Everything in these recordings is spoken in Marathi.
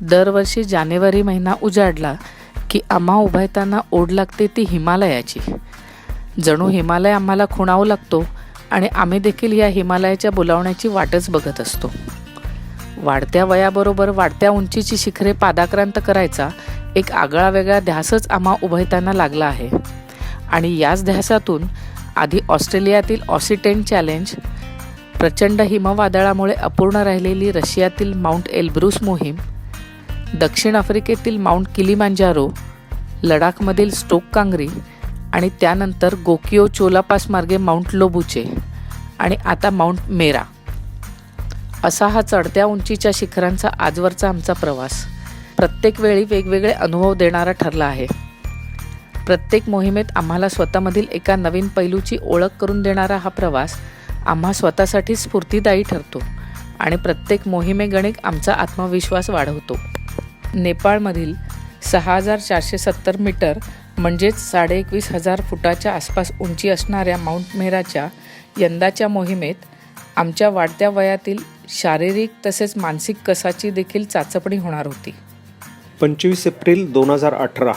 दरवर्षी जानेवारी महिना उजाडला की आम्हा उभयतांना ओढ लागते ती हिमालयाची. जणू हिमालय आम्हाला खुणावू लागतो आणि आम्ही देखील या हिमालयाच्या बोलावण्याची वाटच बघत असतो. वाढत्या वयाबरोबर वाढत्या उंचीची शिखरे पादाक्रांत करायचा एक आगळा वेगळा ध्यासच आम्हा उभयतांना लागला आहे. आणि याच ध्यासातून आधी ऑस्ट्रेलियातील ऑसिटेन चॅलेंज, प्रचंड हिमवादळामुळे अपूर्ण राहिलेली रशियातील माउंट एल्ब्रुस मोहीम, दक्षिण आफ्रिकेतील माउंट किलिमांजारो, लडाखमधील स्टोक कांगरी आणि त्यानंतर गोकियो चोलापास मार्गे माउंट लोबुचे आणि आता माउंट मेरा, असा हा चढत्या उंचीच्या शिखरांचा आजवरचा आमचा प्रवास प्रत्येक वेळी वेगवेगळे अनुभव देणारा ठरला आहे. प्रत्येक मोहिमेत आम्हाला स्वतःमधील एका नवीन पैलूची ओळख करून देणारा हा प्रवास आम्हा स्वतःसाठी स्फूर्तिदायी ठरतो आणि प्रत्येक मोहिमेगणिक आमचा आत्मविश्वास वाढवतो. नेपाळमधील 6,470 मीटर म्हणजेच 21,500 फुटाच्या आसपास उंची असणाऱ्या माउंट मेराच्या यंदाच्या मोहिमेत आमच्या वाढत्या वयातील शारीरिक तसेच मानसिक कसाची देखील चाचपणी होणार होती. 25 एप्रिल 2018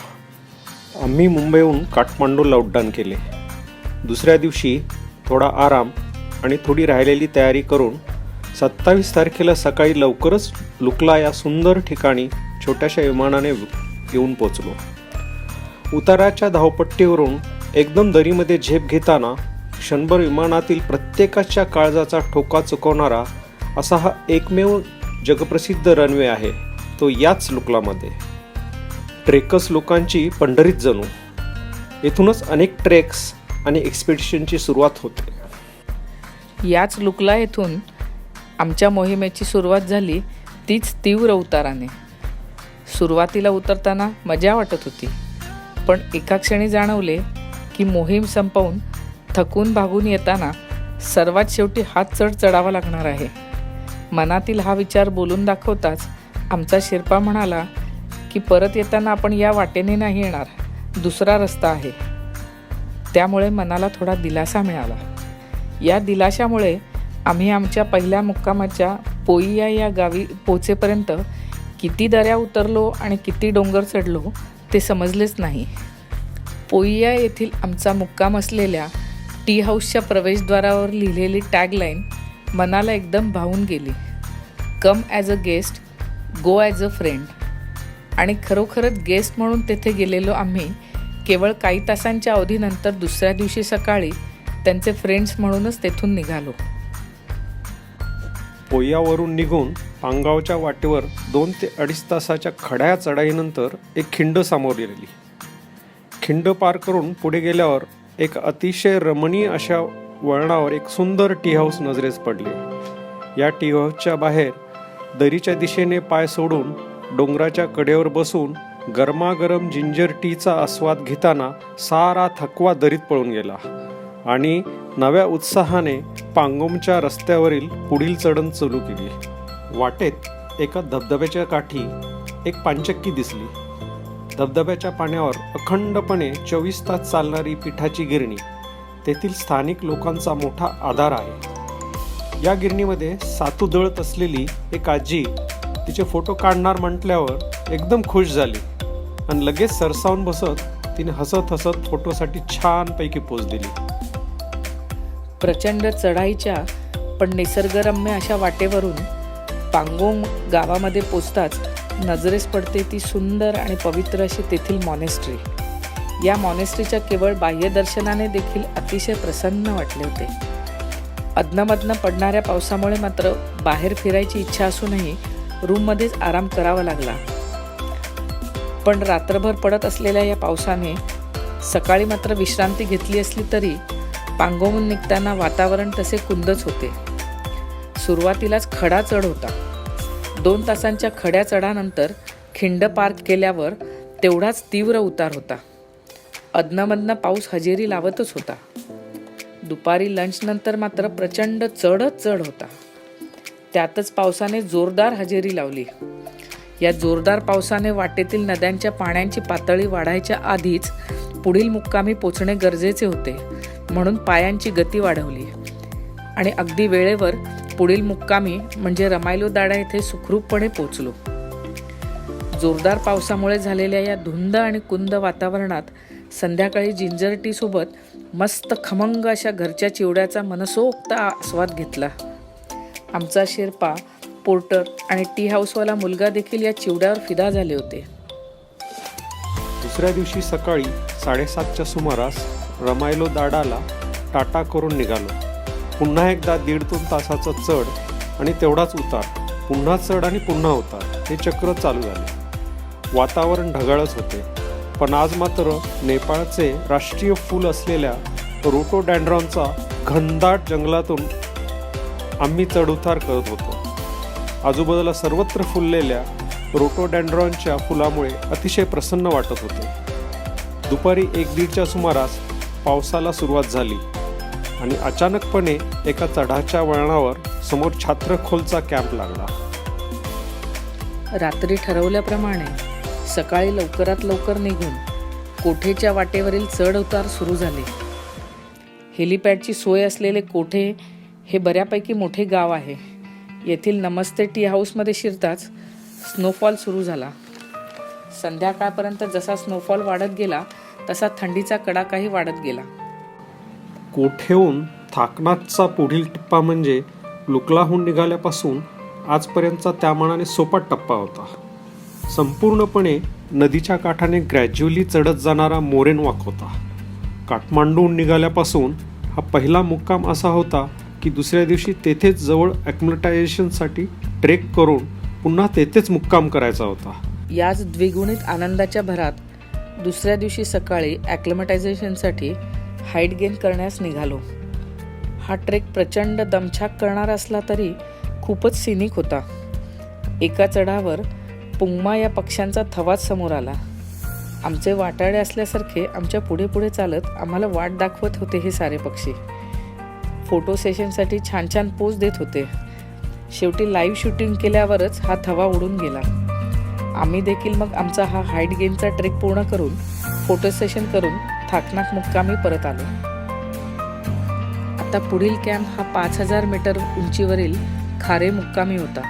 आम्ही मुंबईहून काठमांडूला उड्डाण केले. दुसऱ्या दिवशी थोडा आराम आणि थोडी राहिलेली तयारी करून 27 तारखेला सकाळी लवकरच लुकला या सुंदर ठिकाणी छोट्याशा विमानाने येऊन पोचलो. उताराच्या धावपट्टीवरून एकदम दरीमध्ये झेप घेताना क्षणभर विमानातील प्रत्येकाच्या काळजाचा ठोका चुकवणारा असा हा एकमेव जगप्रसिद्ध रनवे आहे तो याच लुकलामध्ये. ट्रेकर्स लोकांची पंढरीत जणू. येथूनच अनेक ट्रेक्स आणि एक्सपेडिशनची सुरुवात होते. याच लुकला येथून आमच्या मोहिमेची सुरुवात झाली, तीच तीव्र उताराने. सुरुवातीला उतरताना मजा वाटत होती, पण एका क्षणी जाणवले की मोहीम संपवून थकून भागून येताना सर्वात शेवटी हात चढावा लागणार आहे. मनातील हा विचार बोलून दाखवताच आमचा शिरपा म्हणाला की परत येताना आपण या वाटेने नाही येणार, दुसरा रस्ता आहे. त्यामुळे मनाला थोडा दिलासा मिळाला. या दिलाशामुळे आम्ही आमच्या पहिल्या मुक्कामाच्या पोईया या गावी पोचेपर्यंत किती दऱ्या उतरलो आणि किती डोंगर चढलो ते समजलेच नाही. पोईया येथील आमचा मुक्काम असलेल्या टी हाऊसच्या प्रवेशद्वारावर लिहिलेली टॅगलाईन मनाला एकदम भावून गेली. Come as a guest, go as a friend. आणि खरोखरच गेस्ट म्हणून तेथे गेलेलो आम्ही केवळ काही तासांच्या अवधीनंतर दुसऱ्या दिवशी सकाळी त्यांचे फ्रेंड्स म्हणूनच तेथून निघालो. पोयावरून निघून पांगावच्या वाटेवर 2 ते 2.5 तासाच्या खड्या चढाईनंतर एक खिंड समोर गेली. खिंड पार करून पुढे गेल्यावर एक अतिशय रमणीय अशा वळणावर एक सुंदर टी हाऊस नजरेस पडले. या टी हाऊसच्या बाहेर दरीच्या दिशेने पाय सोडून डोंगराच्या कडेवर बसून गरमागरम जिंजर टीचा आस्वाद घेताना सारा थकवा दरीत पळून गेला आणि नव्या उत्साहाने पांगोमच्या रस्त्यावरील पुढील चढण चालू केली. वाटेत एका धबधब्याच्या काठी एक पानचक्की दिसली. धबधब्याच्या पाण्यावर अखंडपणे 24 तास चालणारी पिठाची गिरणी तेथील स्थानिक लोकांचा मोठा आधार आहे. या गिरणीमध्ये सातू दळत असलेली एक आजी तिचे फोटो काढणार म्हटल्यावर एकदम खुश झाली आणि लगेच सरसावून बसत तिने हसत हसत फोटोसाठी छानपैकी पोज दिली. प्रचंड चढाईच्या पण निसर्गरम्य अशा वाटेवरून पांगोंग गावामध्ये पोचताच नजरेस पडते ती सुंदर आणि पवित्र अशी तेथील मॉनेस्ट्री. या मॉनेस्ट्रीच्या केवळ बाह्यदर्शनाने देखील अतिशय प्रसन्न वाटले होते. अधनमधनं पडणाऱ्या पावसामुळे मात्र बाहेर फिरायची इच्छा असूनही रूममध्येच आराम करावा लागला. पण रात्रभर पडत असलेल्या या पावसाने सकाळी मात्र विश्रांती घेतली असली तरी पांगोमून निघताना वातावरण तसे कुंदच होते. सुरुवातीलाच खडा चढ होता. 2 तासांच्या खड्या चढानंतर खिंड पार केल्यावर तेवढाच तीव्र उतार होता. अधनमधनं पाऊस हजेरी लावतच होता. दुपारी लंचनंतर मात्र प्रचंड चढच चढ होता. त्यातच पावसाने जोरदार हजेरी लावली. या जोरदार पावसाने वाटेतील नद्यांच्या पाण्याची पातळी वाढायच्या आधीच पुढील मुक्कामी पोचणे गरजेचे होते, म्हणून पायांची गती वाढवली आणि अगदी वेळेवर पुढील मुक्कामी म्हणजे रमायलो दाडा येथे सुखरूपपणे पोचलो. जोरदार पावसामुळे झालेल्या या धुंद आणि कुंद वातावरणात संध्याकाळी जिंजर टी सोबत मस्त खमंग अशा घरच्या चिवड्याचा मनसोक्त आस्वाद घेतला. आमचा शेर्पा, पोर्टर आणि टी हाऊसवाला मुलगा देखील या चिवड्यावर फिदा झाले होते. दुसऱ्या दिवशी सकाळी 7:30च्या सुमारास रमायलो दाडाला टाटा करून निघालो. पुन्हा एकदा 1.5-2 तासाचा चढ आणि तेवढाच उतार, पुन्हा चढ आणि पुन्हा उतार, हे चक्र चालू झाले. वातावरण ढगाळच होते, पण आज मात्र नेपाळचे राष्ट्रीय फूल असलेल्या रोटोडँड्रॉनचा घनदाट जंगलातून आम्ही चढउतार करत होतो. आजूबाजूला सर्वत्र फुललेल्या रोटोडँड्रॉनच्या फुलामुळे अतिशय प्रसन्न वाटत होते. दुपारी 1-1:30च्या सुमारास पावसाला सुरुवात झाली आणि अचानकपणे एका चढाच्या वळणावर समोर छात्रखोलचा कॅम्प लागला. रात्री ठरवल्याप्रमाणे सकाळी लवकरात लवकर निघून कोठेच्या वाटेवरील चढ उतार सुरू झाले. हेलिपॅडची सोय असलेले कोठे हे बऱ्यापैकी मोठे गाव आहे. येथील नमस्ते टी हाऊसमध्ये शिरताच स्नोफॉल सुरू झाला. संध्याकाळपर्यंत जसा स्नोफॉल वाढत गेला तसा थंडीचा कडाकाही वाढत गेला. कोठेहून थाकनाथचा पुढील टप्पा म्हणजे लुकलाहून निघाल्यापासून आजपर्यंतचा त्या मानाने सोपा टप्पा होता. संपूर्णपणे नदीच्या काठाने ग्रॅज्युअली चढत जाणारा मोरेन वाक होता. काठमांडूहून निघाल्यापासून हा पहिला मुक्काम असा होता की दुसऱ्या दिवशी तेथेच जवळ ॲक्लिमटायझेशनसाठी ट्रेक करून पुन्हा तेथेच मुक्काम करायचा होता. याच द्विगुणित आनंदाच्या भरात दुसऱ्या दिवशी सकाळी ॲक्लिमटायझेशनसाठी हाईट गेन करण्यास निघालो. हा ट्रेक प्रचंड दमछाक करणारा असला तरी खूपच सिनिक होता. एका चढावर पुंगमा या पक्ष्यांचा थवाच समोर आला. आमचे वाटाडे असल्यासारखे आमच्या पुढे पुढे चालत आम्हाला वाट दाखवत होते हे सारे पक्षी. फोटो सेशनसाठी छान छान पोज देत होते. शेवटी लाईव्ह शूटिंग केल्यावरच हा थवा उडून गेला. आम्ही देखील मग आमचा हा हाईट गेनचा ट्रेक पूर्ण करून फोटो सेशन करून थाकनाथ मुक्कामी परत आलो. आता पुढील कॅम्प हा 5000 मीटर उंचीवरील खारे मुक्कामी होता.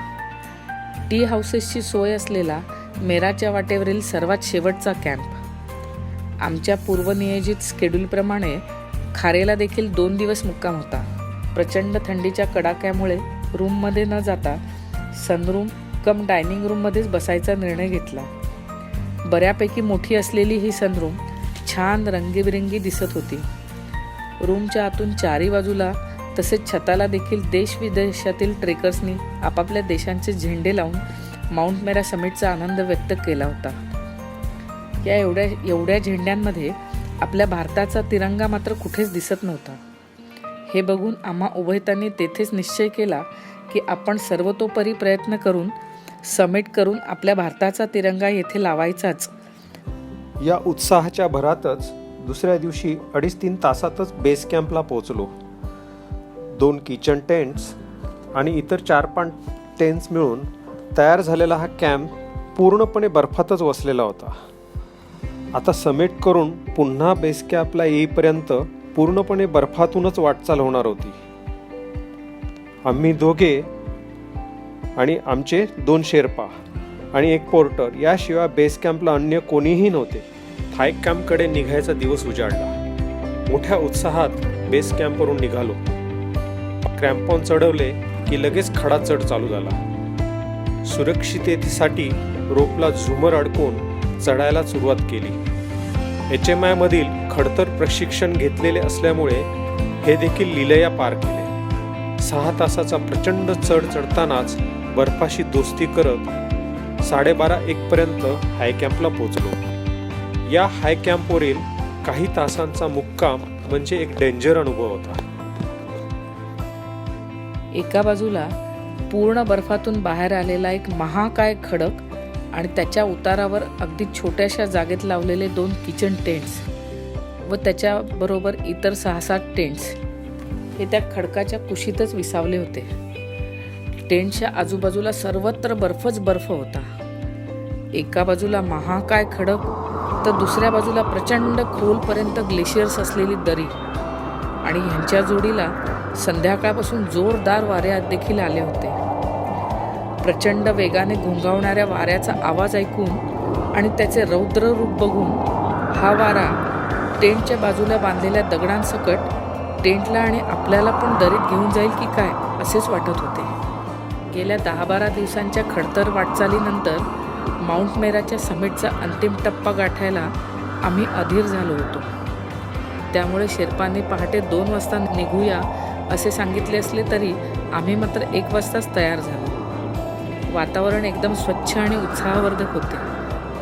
टी हाऊसेसची सोय असलेला मेराच्या वाटेवरील सर्वात शेवटचा कॅम्प. आमच्या पूर्वनियोजित स्केड्यूलप्रमाणे खारेला देखील 2 दिवस मुक्काम होता. प्रचंड थंडीच्या कडाक्यामुळे रूममध्ये न जाता सनरूम कम डायनिंग रूममध्येच बसायचा निर्णय घेतला. बऱ्यापैकी मोठी असलेली ही सनरूम छान रंगीबिरंगी दिसत होती. रूमच्या आतून चारी बाजूला तसेच छताला देखील देश विदेशातील ट्रेकर्सनी आपापल्या देशांचे झेंडे लावून माउंट मेरा समिटचा आनंद व्यक्त केला होता. या एवढ्या झेंड्यांमध्ये आपल्या भारताचा तिरंगा मात्र कुठेच दिसत नव्हता. हे बघून आम्हा उभयतांनी तेथेच निश्चय केला की आपण सर्वतोपरी प्रयत्न करून समिट करून आपल्या भारताचा तिरंगा येथे लावायचाच. या उत्साहाच्या भरातच दुसऱ्या दिवशी 2.5-3 तासातच बेस कॅम्पला पोहोचलो. 2 किचन टेंट्स आणि इतर 4-5 टेंट्स मिळून तयार झालेला हा कॅम्प पूर्णपणे बर्फातच वसलेला होता. आता समिट करून पुन्हा बेस कॅम्पला येईपर्यंत पूर्णपणे बर्फातूनच वाटचाल होणार होती. आम्ही दोघे आणि आमचे 2 शेर्पा आणि 1 पोर्टर याशिवाय बेस कॅम्पला अन्य कोणीही नव्हते. थाय कॅम्पकडे निघायचा दिवस उजाडला. मोठ्या उत्साहात बेस कॅम्पवरून निघालो. क्रॅम्पॉन चढवले की लगेच खडा चढ चालू झाला. सुरक्षिततेसाठी रोपला झुमर अडकून चढायला सुरुवात केली. HMI मधील खडतर प्रशिक्षण घेतलेले असल्यामुळे हे देखील लीलया पार केले. 6 तासाचा प्रचंड चढ चढतानाच बर्फाशी दोस्ती करत 12:30-1 पर्यंत हाय कॅम्पला पोहोचलो. या हाय कॅम्पवरील काही तासांचा मुक्काम म्हणजे एक डेंजर अनुभव होता. एका बाजूला पूर्ण बर्फातून बाहेर आलेला एक महाकाय खडक आणि त्याच्या उतारावर अगदी छोट्याशा जागेत लावलेले 2 किचन टेंट्स व त्याच्याबरोबर इतर 6-7 टेंट्स हे त्या खडकाच्या कुशीतच विसावले होते. टेंटच्या आजूबाजूला सर्वत्र बर्फच बर्फ होता. एका बाजूला महाकाय खडक तर दुसऱ्या बाजूला प्रचंड खोलपर्यंत ग्लेशियर्स असलेली दरी आणि ह्यांच्या जोडीला संध्याकाळपासून जोरदार वारे देखील आले होते. प्रचंड वेगाने घोंघावणाऱ्या वाऱ्याचा आवाज ऐकून आणि त्याचे रौद्र रूप बघून हा वारा टेंटच्या बाजूला बांधलेल्या दगडांसकट टेंटला आणि आपल्याला पण दरीत घेऊन जाईल की काय असेच वाटत होते. गेल्या 10-12 दिवसांच्या खडतर वाटचालीनंतर माउंट मेराच्या समिटचा अंतिम टप्पा गाठायला आम्ही अधीर झालो होतो. त्यामुळे शेर्पांनी पहाटे 2 वाजता निघूया असे सांगितले असले तरी आम्ही मात्र 1 वाजताच तयार झालो. वातावरण एकदम स्वच्छ आणि उत्साहवर्धक होते.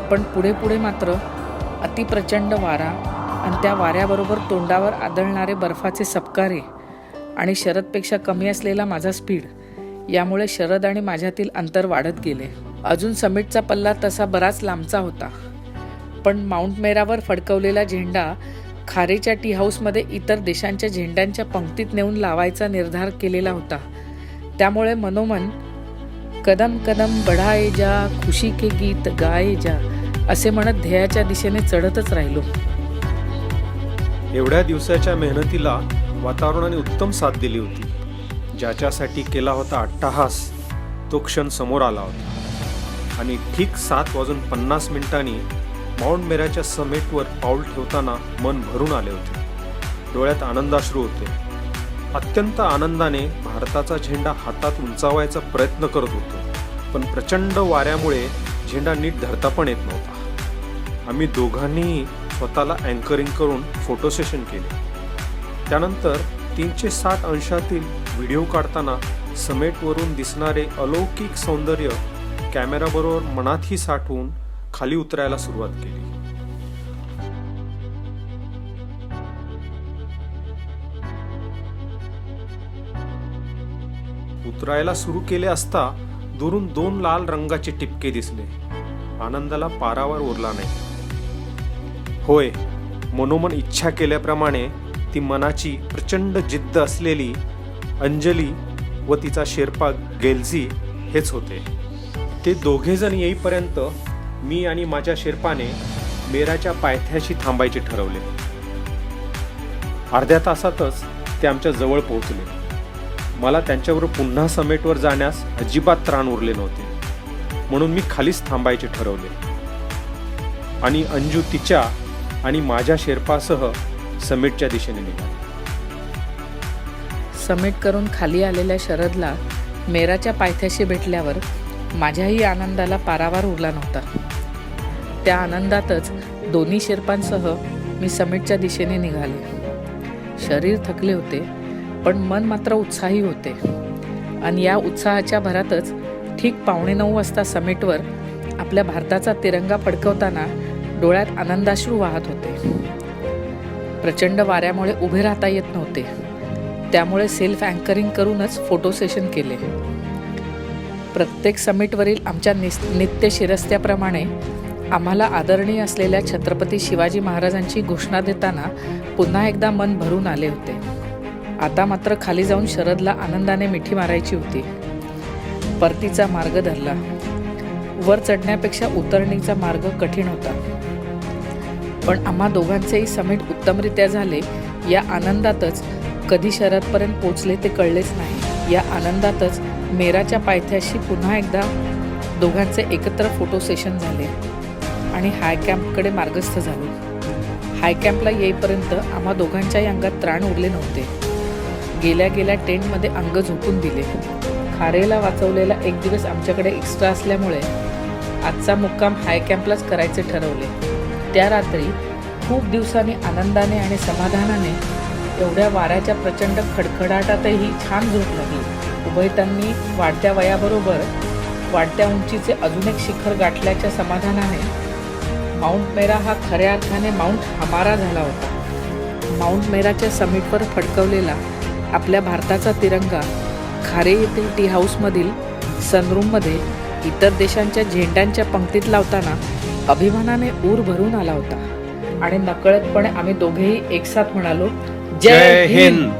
पण पुढे पुढे मात्र अतिप्रचंड वारा आणि त्या वाऱ्याबरोबर तोंडावर आदळणारे बर्फाचे सपकारे आणि शरदपेक्षा कमी असलेला माझा स्पीड यामुळे शरद आणि माझ्यातील अंतर वाढत गेले. अजून समिटचा पल्ला तसा बराच लांबचा होता. पण माउंट मेरावर फडकवलेला झेंडा खारेच्या टी हाऊसमध्ये इतर देशांच्या झेंड्यांच्या पंक्तीत नेऊन लावायचा निर्धार केलेला होता. त्यामुळे मनोमन कदम कदम बढाए जा, खुशी के गीत गाए जा असे म्हणत ध्येयाच्या दिशेने चढतच राहिलो. एवढ्या दिवसाच्या मेहनतीला वातावरणाने उत्तम साथ दिली होती. ज्याच्यासाठी केला होता अट्टहास तो क्षण समोर आला होता आणि ठीक 7:50 माउंट मेराच्या समिटवर पाऊल ठेवताना मन भरून आले होते. डोळ्यात आनंदाश्रू होते. अत्यंत आनंदाने भारताचा झेंडा हातात उंचावायचा प्रयत्न करत होतो. पण प्रचंड वाऱ्यामुळे झेंडा नीट धरता पण येत नव्हता. आम्ही दोघांनीही स्वतःला अँकरिंग करून फोटो सेशन केले. त्यानंतर 360 अंशातील व्हिडिओ काढताना समेटवरून दिसणारे अलौकिक सौंदर्य कॅमेराबरोबर मनातही साठवून खाली उतरायला सुरुवात केली. उतरायला सुरू केले असता दुरून 2 लाल रंगाचे टिपके दिसले. आनंदाला पारावर उरला नाही. होय, मनोमन इच्छा केल्याप्रमाणे ती मनाची प्रचंड जिद्द असलेली अंजली व तिचा शेर्पा गेल्झी हेच होते. ते दोघे जण येईपर्यंत मी आणि माझ्या शेर्पाने मेराच्या पायथ्याशी थांबायचे ठरवले. अर्ध्या तासातच ते आमच्या जवळ पोहोचले. मला त्यांच्याबरोबर पुन्हा समेटवर जाण्यास अजिबात त्राण उरले नव्हते, म्हणून मी खालीच थांबायचे ठरवले आणि अंजू तिच्या आणि माझ्या शेर्पासह समिटच्या दिशेने निघाली. समिट करून खाली आलेल्या शरदला मेराच्या पायथ्याशी भेटल्यावर माझ्याही आनंदाला पारावार उरला नव्हता. त्या आनंदातच दोन्ही शेर्पांसह मी समिटच्या दिशेने निघाले. शरीर थकले होते, पण मन मात्र उत्साही होते. आणि या उत्साहाच्या भरातच ठीक 8:45 वाजता समिटवर आपल्या भारताचा तिरंगा फडकवताना डोळ्यात आनंदाश्रू वाहत होते. प्रचंड वाऱ्यामुळे उभे राहता येत नव्हते. त्यामुळे सेल्फ अँकरिंग करूनच फोटो सेशन केले. प्रत्येक समिटवरील आमच्या नित्य शिरस्त्याप्रमाणे आम्हाला आदरणीय असलेल्या छत्रपती शिवाजी महाराजांची घोषणा देताना पुन्हा एकदा मन भरून आले होते. आता मात्र खाली जाऊन शरदला आनंदाने मिठी मारायची होती. परतीचा मार्ग धरला. वर चढण्यापेक्षा उतरणीचा मार्ग कठीण होता. पण आम्हा दोघांचेही समिट उत्तमरित्या झाले. या आनंदातच कधी शरदपर्यंत पोचले ते कळलेच नाही. या आनंदातच मेराच्या पायथ्याशी पुन्हा एकदा दोघांचे एकत्र फोटो सेशन झाले आणि हाय कॅम्पकडे मार्गस्थ झालो. हाय कॅम्पला येईपर्यंत आम्हा दोघांच्याही अंगात त्राण उरले नव्हते. गेल्या गेल्या टेंटमध्ये अंग झोपून दिले. खारेला वाचवलेला 1 दिवस आमच्याकडे एक्स्ट्रा असल्यामुळे आजचा मुक्काम हाय कॅम्पलाच करायचे ठरवले. त्या रात्री खूप दिवसांनी आनंदाने आणि समाधानाने एवढ्या वाऱ्याच्या प्रचंड खडखडाटातही छान झोप लागली. उभयतांनी वाढत्या वयाबरोबर वाढत्या उंचीचे अजून एक शिखर गाठल्याच्या समाधानाने माउंट मेरा हा खऱ्या अर्थाने माउंट हमारा झाला होता. माउंट मेराच्या समिटवर फडकवलेला आपल्या भारताचा तिरंगा खारे येथील टी हाऊसमधील सनरूममध्ये इतर देशांच्या झेंड्यांच्या पंक्तीत लावताना अभिमानाने ऊर भरून आला होता आणि नकळतपणे आम्ही दोघेही एकसाथ म्हणालो, जय हिंद.